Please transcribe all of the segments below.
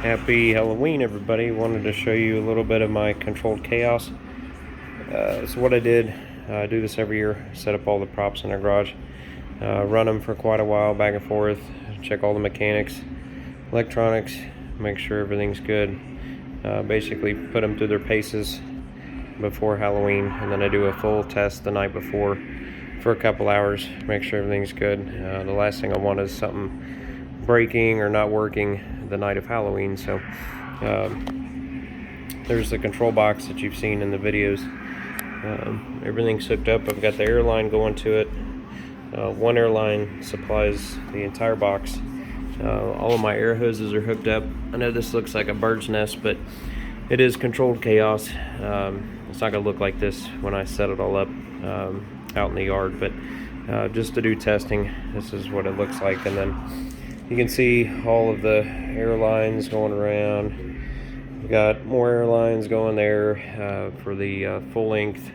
Happy Halloween, everybody. Wanted to show you a little bit of my controlled chaos. So what I did, I do this every year, set up all the props in our garage, run them for quite a while back and forth, check all the mechanics, electronics, make sure everything's good, basically put them through their paces before Halloween, and then I do a full test the night before for a couple hours, make sure everything's good. The last thing I want is something breaking or not working the night of Halloween. So there's the control box that you've seen in the videos. Everything's hooked up. I've got the air line going to it. One air line supplies the entire box. All of my air hoses are hooked up. I know this looks like a bird's nest, but it is controlled chaos. It's not going to look like this when I set it all up out in the yard, but just to do testing, this is what it looks like. And then you can see all of the airlines going around. We've got more airlines going there for the full length,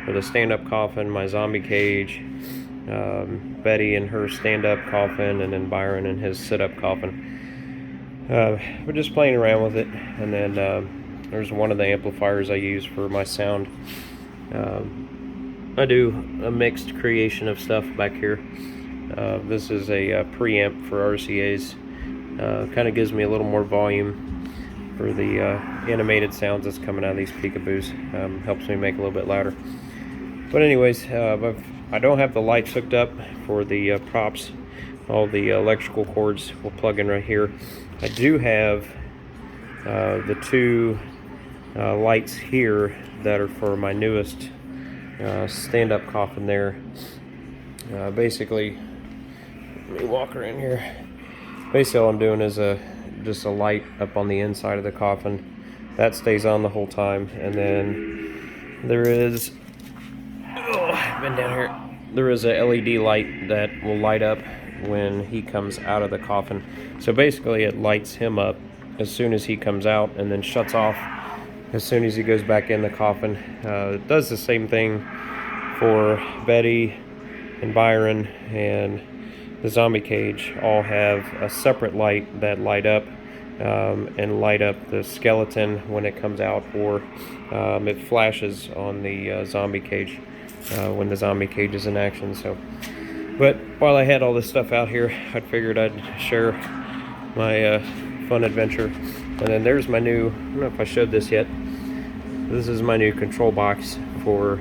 for the stand-up coffin, my zombie cage, Betty and her stand-up coffin, and then Byron and his sit-up coffin. We're just playing around with it. And then there's one of the amplifiers I use for my sound. I do a mixed creation of stuff back here. This is a preamp for RCAs. Kind of gives me a little more volume for the animated sounds that's coming out of these peekaboos. Helps me make a little bit louder. But anyways, I don't have the lights hooked up for the props. All the electrical cords will plug in right here. I do have the two lights here that are for my newest stand-up coffin there. Basically, let me walk around here. Basically all I'm doing is just a light up on the inside of the coffin. That stays on the whole time. And then there is, I've been down here. There is a LED light that will light up when he comes out of the coffin. So basically it lights him up as soon as he comes out and then shuts off as soon as he goes back in the coffin. It does the same thing for Betty and Byron and the zombie cage. All have a separate light that light up and light up the skeleton when it comes out, or it flashes on the zombie cage when the zombie cage is in action. So, but while I had all this stuff out here, I figured I'd share my fun adventure. And then there's my new, I don't know if I showed this yet, this is my new control box for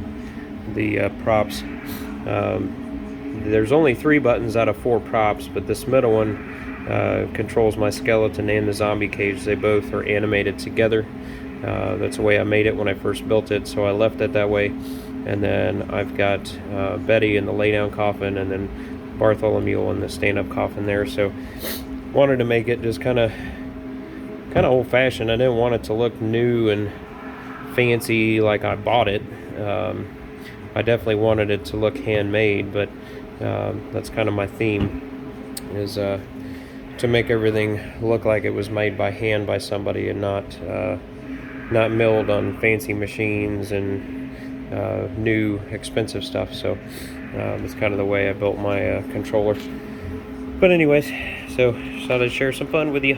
the props. There's only 3 buttons out of 4 props, but this middle one controls my skeleton and the zombie cage. They both are animated together. That's the way I made it when I first built it, so I left it that way. And then I've got Betty in the lay-down coffin, and then Bartholomew in the stand-up coffin there. So wanted to make it just kind of old-fashioned. I didn't want it to look new and fancy like I bought it. I definitely wanted it to look handmade, but that's kind of my theme, is to make everything look like it was made by hand by somebody and not milled on fancy machines and new expensive stuff. So that's kind of the way I built my controller. But anyways, so thought I'd share some fun with you.